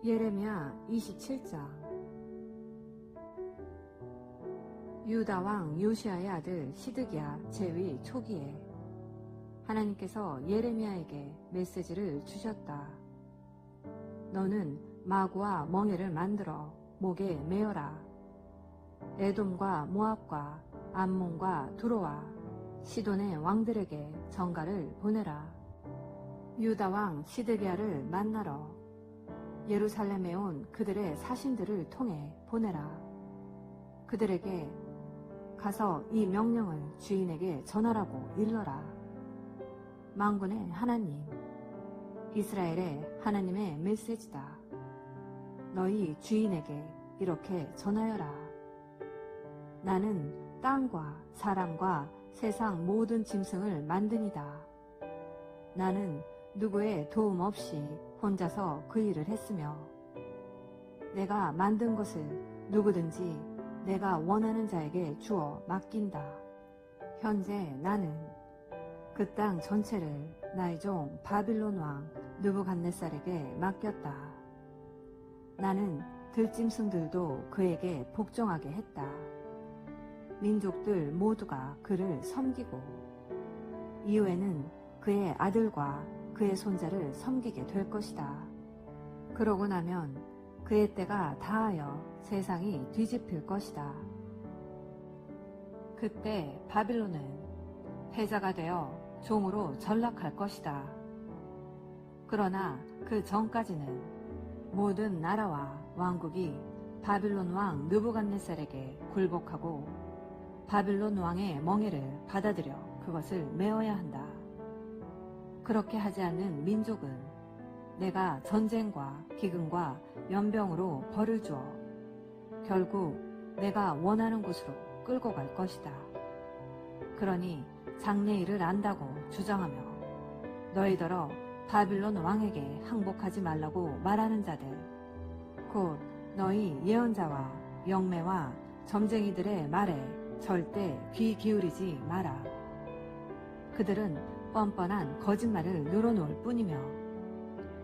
예레미야 27장. 유다 왕 요시야의 아들 시드기야 제위 초기에 하나님께서 예레미야에게 메시지를 주셨다. 너는 마구와 멍에를 만들어 목에 메어라. 에돔과 모압과 암몬과 두로와 시돈의 왕들에게 전가를 보내라. 유다 왕 시드기야를 만나러 예루살렘에 온 그들의 사신들을 통해 보내라. 그들에게 가서 이 명령을 주인에게 전하라고 일러라. 만군의 하나님, 이스라엘의 하나님의 메시지다. 너희 주인에게 이렇게 전하여라. 나는 땅과 사람과 세상 모든 짐승을 만드니다. 나는 누구의 도움 없이 혼자서 그 일을 했으며 내가 만든 것을 누구든지 내가 원하는 자에게 주어 맡긴다. 현재 나는 그 땅 전체를 나의 종 바빌론 왕 느부갓네살에게 맡겼다. 나는 들짐승들도 그에게 복종하게 했다. 민족들 모두가 그를 섬기고 이후에는 그의 아들과 그의 손자를 섬기게 될 것이다. 그러고 나면 그의 때가 다하여 세상이 뒤집힐 것이다. 그때 바빌론은 패자가 되어 종으로 전락할 것이다. 그러나 그 전까지는 모든 나라와 왕국이 바빌론 왕 느부갓네살에게 굴복하고 바빌론 왕의 멍에를 받아들여 그것을 메어야 한다. 그렇게 하지 않는 민족은 내가 전쟁과 기근과 연병으로 벌을 주어 결국 내가 원하는 곳으로 끌고 갈 것이다. 그러니 장래일을 안다고 주장하며 너희더러 바빌론 왕에게 항복하지 말라고 말하는 자들, 곧 너희 예언자와 영매와 점쟁이들의 말에 절대 귀 기울이지 마라. 그들은 뻔뻔한 거짓말을 늘어놓을 뿐이며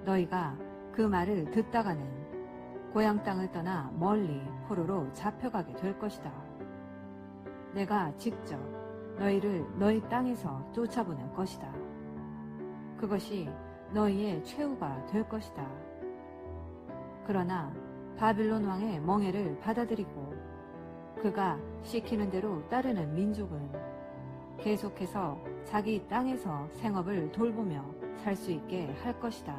너희가 그 말을 듣다가는 고향 땅을 떠나 멀리 포로로 잡혀가게 될 것이다. 내가 직접 너희를 너희 땅에서 쫓아보낼 것이다. 그것이 너희의 최후가 될 것이다. 그러나 바빌론 왕의 멍에를 받아들이고 그가 시키는 대로 따르는 민족은 계속해서 자기 땅에서 생업을 돌보며 살 수 있게 할 것이다.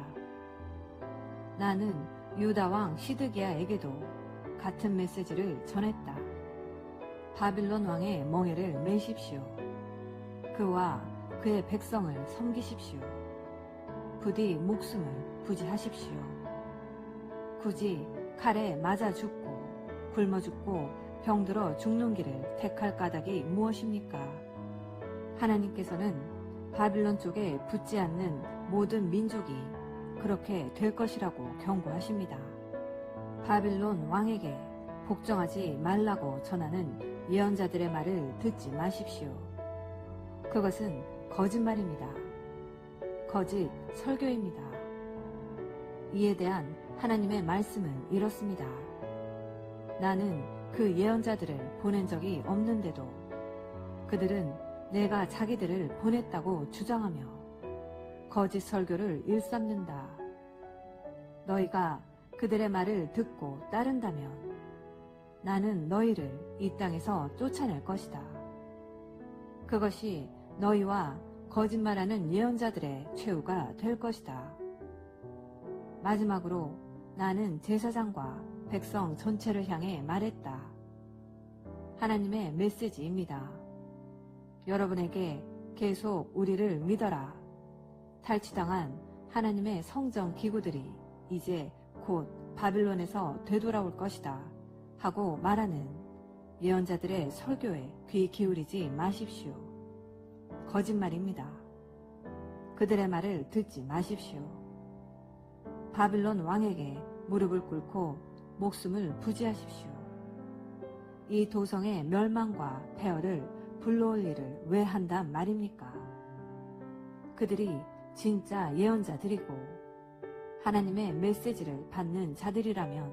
나는 유다 왕 시드기야에게도 같은 메시지를 전했다. 바빌론 왕의 멍에를 메십시오. 그와 그의 백성을 섬기십시오. 부디 목숨을 부지하십시오. 굳이 칼에 맞아 죽고 굶어 죽고 병들어 죽는 길을 택할 까닭이 무엇입니까? 하나님께서는 바빌론 쪽에 붙지 않는 모든 민족이 그렇게 될 것이라고 경고하십니다. 바빌론 왕에게 복종하지 말라고 전하는 예언자들의 말을 듣지 마십시오. 그것은 거짓말입니다. 거짓 설교입니다. 이에 대한 하나님의 말씀은 이렇습니다. 나는 그 예언자들을 보낸 적이 없는데도 그들은 내가 자기들을 보냈다고 주장하며 거짓 설교를 일삼는다. 너희가 그들의 말을 듣고 따른다면 나는 너희를 이 땅에서 쫓아낼 것이다. 그것이 너희와 거짓말하는 예언자들의 최후가 될 것이다. 마지막으로 나는 제사장과 백성 전체를 향해 말했다. 하나님의 메시지입니다. 여러분에게 계속 우리를 믿어라. 탈취당한 하나님의 성전 기구들이 이제 곧 바빌론에서 되돌아올 것이다 하고 말하는 예언자들의 설교에 귀 기울이지 마십시오. 거짓말입니다. 그들의 말을 듣지 마십시오. 바빌론 왕에게 무릎을 꿇고 목숨을 부지하십시오. 이 도성의 멸망과 폐허를 불러올 일을 왜 한단 말입니까? 그들이 진짜 예언자들이고 하나님의 메시지를 받는 자들이라면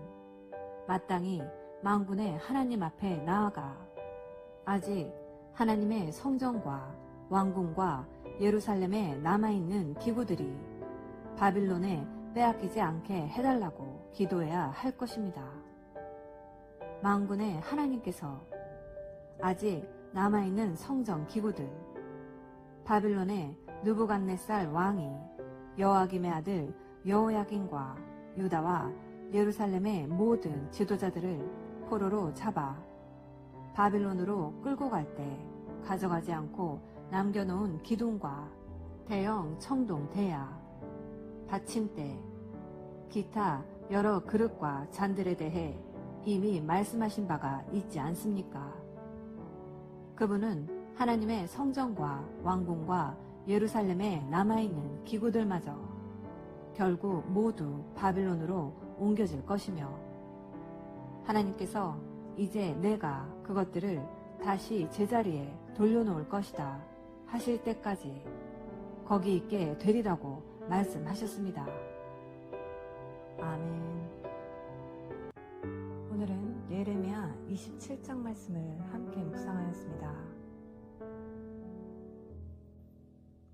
마땅히 만군의 하나님 앞에 나아가 아직 하나님의 성전과 왕궁과 예루살렘에 남아있는 기구들이 바빌론에 빼앗기지 않게 해달라고 기도해야 할 것입니다. 만군의 하나님께서 아직 남아있는 성전 기구들, 바빌론의 느부갓네살 왕이 여호야김의 아들 여호야긴과 유다와 예루살렘의 모든 지도자들을 포로로 잡아 바빌론으로 끌고 갈 때 가져가지 않고 남겨놓은 기둥과 대형 청동 대야, 받침대, 기타 여러 그릇과 잔들에 대해 이미 말씀하신 바가 있지 않습니까? 그분은 하나님의 성전과 왕궁과 예루살렘에 남아있는 기구들마저 결국 모두 바빌론으로 옮겨질 것이며 하나님께서 이제 내가 그것들을 다시 제자리에 돌려놓을 것이다 하실 때까지 거기 있게 되리라고 말씀하셨습니다. 아멘. 오늘은 예레미야 27장 말씀을 함께 묵상하였습니다.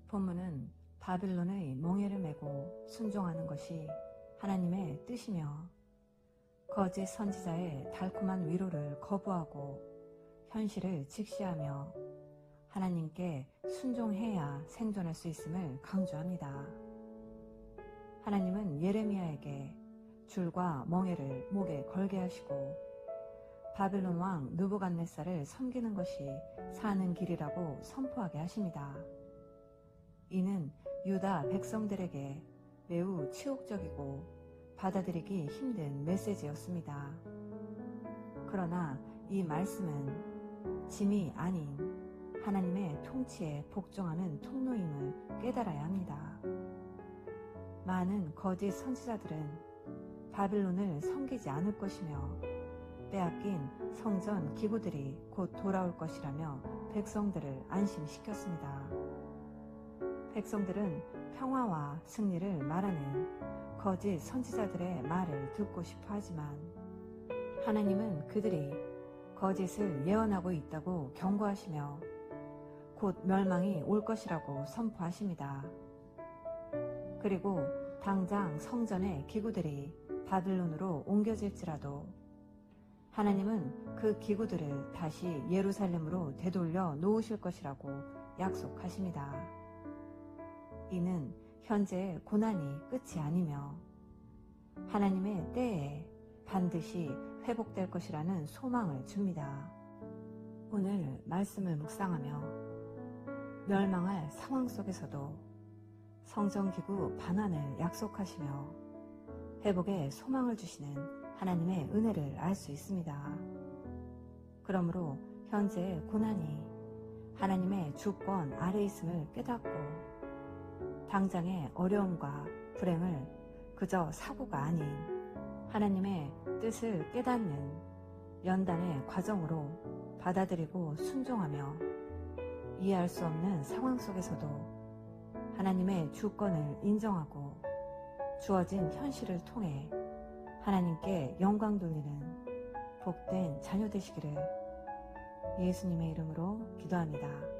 본문은 바빌론의 멍에를 메고 순종하는 것이 하나님의 뜻이며 거짓 선지자의 달콤한 위로를 거부하고 현실을 직시하며 하나님께 순종해야 생존할 수 있음을 강조합니다. 하나님은 예레미야에게 줄과 멍에를 목에 걸게 하시고 바빌론 왕 느부갓네살을 섬기는 것이 사는 길이라고 선포하게 하십니다. 이는 유다 백성들에게 매우 치욕적이고 받아들이기 힘든 메시지였습니다. 그러나 이 말씀은 짐이 아닌 하나님의 통치에 복종하는 통로임을 깨달아야 합니다. 많은 거짓 선지자들은 바빌론을 섬기지 않을 것이며 빼앗긴 성전 기구들이 곧 돌아올 것이라며 백성들을 안심시켰습니다. 백성들은 평화와 승리를 말하는 거짓 선지자들의 말을 듣고 싶어 하지만 하나님은 그들이 거짓을 예언하고 있다고 경고하시며 곧 멸망이 올 것이라고 선포하십니다. 그리고 당장 성전의 기구들이 바빌론으로 옮겨질지라도 하나님은 그 기구들을 다시 예루살렘으로 되돌려 놓으실 것이라고 약속하십니다. 이는 현재의 고난이 끝이 아니며 하나님의 때에 반드시 회복될 것이라는 소망을 줍니다. 오늘 말씀을 묵상하며 멸망할 상황 속에서도 성전기구 반환을 약속하시며 회복의 소망을 주시는 하나님의 은혜를 알 수 있습니다. 그러므로 현재의 고난이 하나님의 주권 아래 있음을 깨닫고 당장의 어려움과 불행을 그저 사고가 아닌 하나님의 뜻을 깨닫는 연단의 과정으로 받아들이고 순종하며 이해할 수 없는 상황 속에서도 하나님의 주권을 인정하고 주어진 현실을 통해 하나님께 영광 돌리는 복된 자녀 되시기를 예수님의 이름으로 기도합니다.